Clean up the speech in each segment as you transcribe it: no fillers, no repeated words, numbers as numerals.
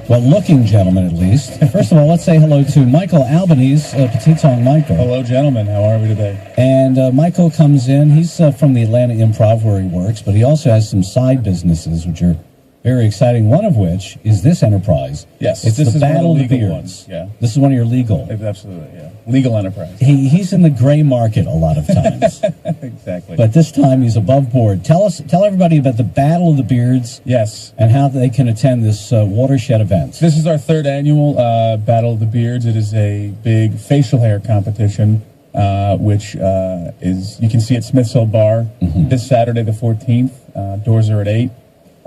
Well, looking gentlemen, at least. First of all, let's say hello to Michael Albanese, Petite Song Michael. Hello, gentlemen. How are we today? And Michael comes in. He's from the Atlanta Improv, where he works, but he also has some side businesses, which are very exciting, one of which is this enterprise. Yes, it's this the is Battle one of of the the legal Beards. ones, yeah. This is one of your legal. Absolutely, yeah. Legal enterprise. He's in the gray market a lot of times. Exactly. But this time he's above board. Tell everybody about the Battle of the Beards. Yes. And how they can attend this watershed event. This is our third annual Battle of the Beards. It is a big facial hair competition, which is, you can see at Smith's Hill Bar this Saturday the 14th. Doors are at 8.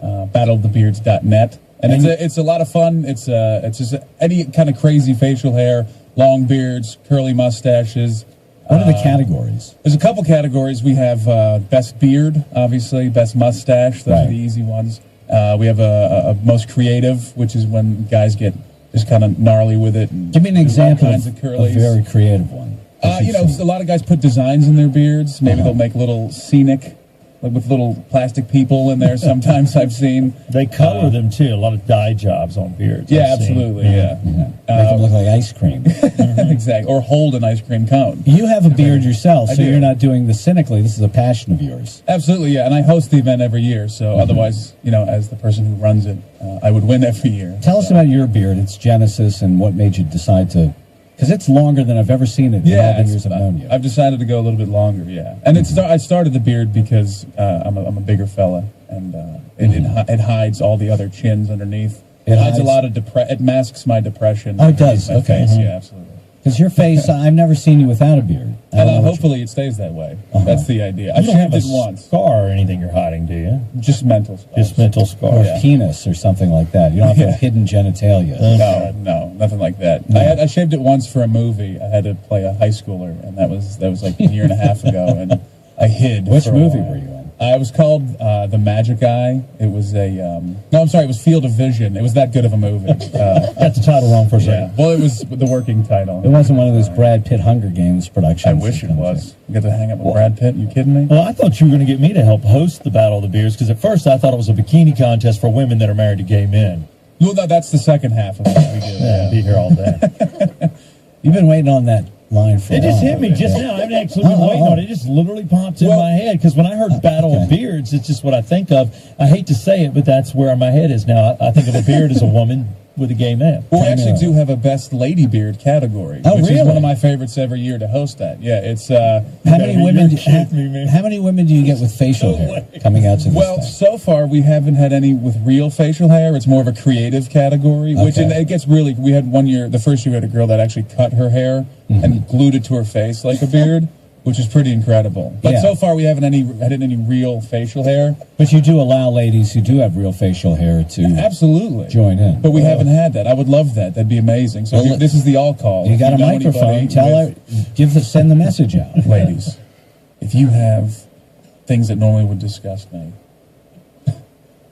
Battleofthebeards.net. And it's a lot of fun. It's just any kind of crazy facial hair, long beards, curly mustaches. What are the categories? There's a couple categories. We have best beard, obviously, best mustache. Those are the easy ones. We have a most creative, which is when guys get just kind of gnarly with it. And give me an example of a very creative one. A lot of guys put designs in their beards. Maybe they'll make little scenic, like with little plastic people in there. Sometimes I've seen they color them too. A lot of dye jobs on beards. Yeah, absolutely. Yeah, make them look like ice cream. Exactly, or hold an ice cream cone. You have a beard yourself, so you're not doing this cynically. This is a passion of yours. Absolutely, yeah. And I host the event every year. So otherwise, as the person who runs it, I would win every year. Tell us about your beard. Its genesis and what made you decide to. Because it's longer than I've ever seen it in all the years I've known you. I've decided to go a little bit longer, yeah. And I started the beard because I'm a bigger fella, and it hides all the other chins underneath. It hides a lot of it masks my depression. Oh, it does? Okay. Yeah, absolutely. Because your face, I've never seen you without a beard. And hopefully it stays that way. That's the idea. I shaved it once. Scar or anything you're hiding, do you? Just mental scars. Just mental scars. Or penis or something like that. You don't have hidden genitalia. No, nothing like that. No. I shaved it once for a movie. I had to play a high schooler, and that was like a year and a half ago, and I hid. Which movie were you in? It was called The Magic Eye. It was it was Field of Vision. It was that good of a movie. Got the title wrong for a second. Well, it was the working title. It wasn't one of those Brad Pitt Hunger Games productions. I wish it was. You get to hang out with Brad Pitt. You kidding me? Well, I thought you were going to get me to help host the Battle of the Beards, because at first I thought it was a bikini contest for women that are married to gay men. Well, that's the second half of what we do. Yeah, be here all day. You've been waiting on that line for a while. It just hit me just now. I haven't actually been waiting on it. It just literally popped in my head, because when I heard Battle of Beards, it's just what I think of. I hate to say it, but that's where my head is now. I think of a beard as a woman with a gay man. Well, we actually do have a best lady beard category, which is one of my favorites every year to host that. Yeah, it's how many women do you get with facial hair coming out to this thing? So far we haven't had any with real facial hair. It's more of a creative category, which it gets really. We had one year, the first year we had a girl that actually cut her hair and glued it to her face like a beard, which is pretty incredible. But so far we haven't had any real facial hair. But you do allow ladies who do have real facial hair to absolutely join in. But we haven't had that. I would love that. That'd be amazing. So this is the all call. You got a microphone. Send the message out, ladies. If you have things that normally would disgust me,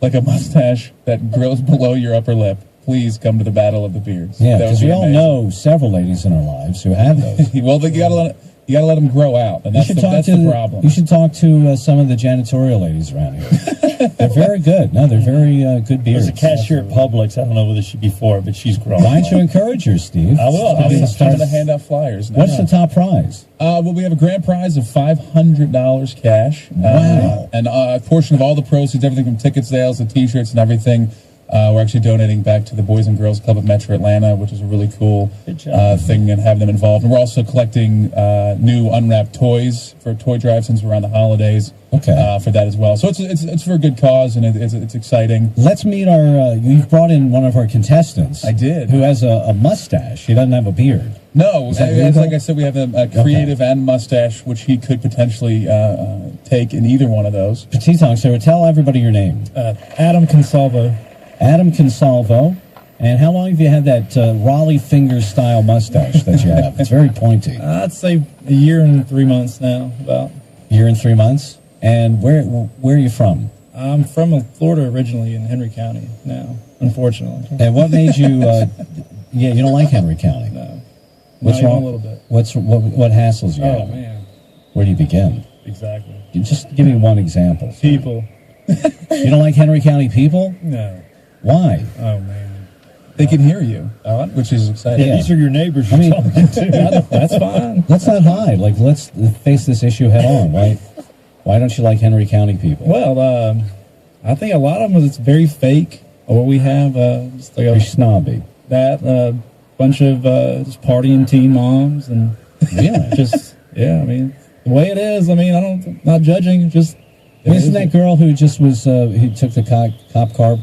like a mustache that grows below your upper lip, please come to the Battle of the Beards. Yeah, because we all know several ladies in our lives who have those. Well, you got to let them grow out, and that's the problem. You should talk to some of the janitorial ladies around here. They're very good. No, they're very good beards. There's a cashier at Publix. I don't know whether she'd be for it, but she's growing. Why don't you encourage her, Steve? I will. I'm starting to hand out flyers now. What's the top prize? Well, we have a grand prize of $500 cash. Wow. And a portion of all the proceeds, everything from ticket sales to T-shirts and everything, we're actually donating back to the Boys and Girls Club of Metro Atlanta, which is a really cool thing, and have them involved. And we're also collecting new unwrapped toys for a toy drive since we're around the holidays. For that as well. So it's for a good cause, and it's exciting. Let's meet our. You've brought in one of our contestants. I did. Who has a mustache. He doesn't have a beard. No, like I said, we have a creative and mustache, which he could potentially take in either one of those. Petite Song, so tell everybody your name. Adam Consalvo. Adam Consalvo. And how long have you had that Raleigh Fingers style mustache that you have? It's very pointy. I'd say a year and 3 months now, about. Year and 3 months? And where are you from? I'm from Florida originally, in Henry County now, unfortunately. And what made you, you don't like Henry County? No. What's wrong? A little bit. What hassles you? Oh, man. Where do you begin? Exactly. Just give me one example. People. You don't like Henry County people? No. Why? Oh, man. They can hear you, which is exciting. Yeah, these are your neighbors. I mean, you're talking to. That's fine. let's not hide. Like, let's face this issue head on. Why don't you like Henry County people? Well, I think a lot of them it's very fake. What we have, just like You're snobby. that bunch of just partying teen moms and Really? just I mean the way it is. I mean not judging. Just Isn't that girl who just was who took the cop car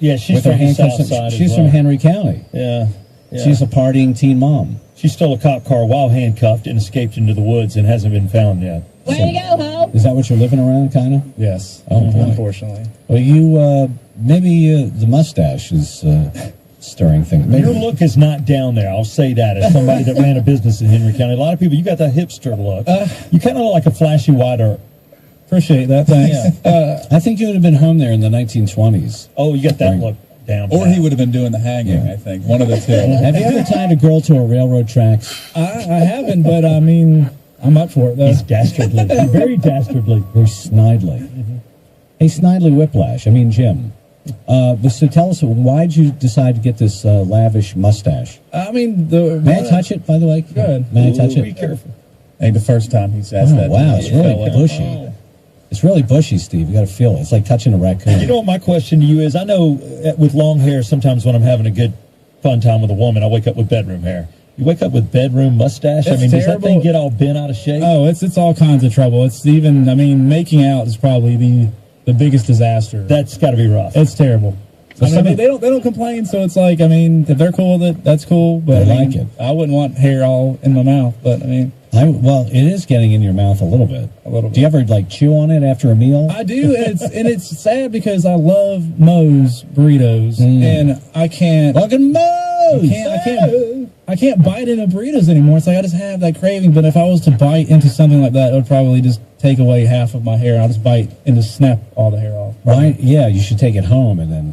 Yeah, she's with her from the handcuffs? south side. She's as from well. Henry County. Yeah. She's a partying teen mom. She stole a cop car while handcuffed and escaped into the woods and hasn't been found yet. Way to go, Ho! Is that what you're living around, kind of? Yes. Oh, boy. unfortunately. Well, you maybe the mustache is stirring things. Maybe. Your look is not down there. I'll say that as somebody that ran a business in Henry County. A lot of people, you got that hipster look. You kind of look like a flashy white earth. Appreciate that. Thanks. I think you would have been home there in the 1920s. Oh, you got that Right. look down. Or pat. he would have been doing the hanging, Yeah. I think. One of the two. Have you ever tied a girl to a railroad tracks? I haven't, but I mean I'm up for it though. He's dastardly. Very dastardly. Very snidely. Hey, Snidely Whiplash. I mean, Jim. So tell us, why did you decide to get this lavish mustache? I mean May I touch it, by the way? Good. May I touch Be it? careful. Ain't the first time he's asked Oh, that. wow, it's really fella. bushy. It's really bushy, Steve. You got to feel it. It's like touching a raccoon. You know what my question to you is? I know with long hair, sometimes when I'm having a good fun time with a woman, I wake up with bedroom hair. You wake up with bedroom mustache? I It's mean, does that terrible. thing get all bent out of shape? Oh, it's all kinds of trouble. It's even I mean making out is probably the biggest disaster. That's got to be rough. It's terrible. I mean, they don't complain, so it's like I mean, if they're cool with it, that's cool. But They I mean, like it. I wouldn't want hair all in my mouth, but I mean, Well, it is getting in your mouth a little bit. a little Do you bit. ever like chew on it after a meal? I do, and it's sad because I love Moe's burritos, and I can't. Fucking Moe's! I can't bite into burritos anymore. It's like I just have that craving. But if I was to bite into something like that, it would probably just take away half of my hair. I'll just bite and just snap all the hair off. Right? Yeah, you should take it home and then.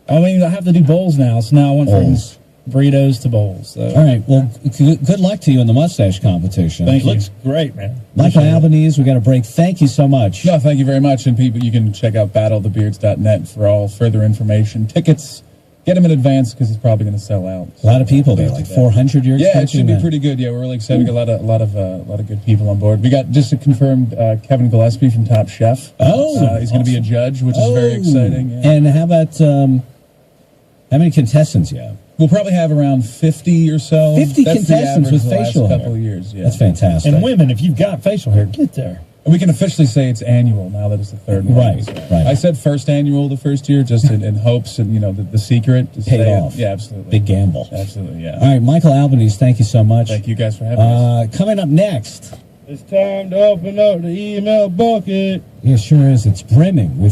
I mean, I have to do bowls now, so now I went Bowls. from burritos to bowls. So. All right. Well, good luck to you in the mustache competition. Thank you. Looks great, man. Michael Albanese, we got a break. Thank you so much. No, thank you very much. And people, you can check out battlethebeards.net for all further information. Tickets, get them in advance because it's probably going to sell out. A lot of people there, like 400. You're Yeah, it expecting should be that? pretty good. Yeah, we're really excited. We got a lot of good people on board. We got just confirmed Kevin Gillespie from Top Chef. Oh, he's going to be a judge, which is very exciting. Yeah. And how about how many contestants you have? We'll probably have around 50 or so. 50 That's the contestants average with the last facial hair. couple of years. Yeah. That's fantastic. And women, if you've got facial hair, get there. And we can officially say it's annual now that it's the third one. Right, So right. I said first annual the first year just in hopes and the secret to Paid stay in. off. Yeah, absolutely. Big gamble. Absolutely, yeah. All right, Michael Albanese, thank you so much. Thank you guys for having us. Coming up next, It's time to open up the email bucket. it sure is. It's brimming with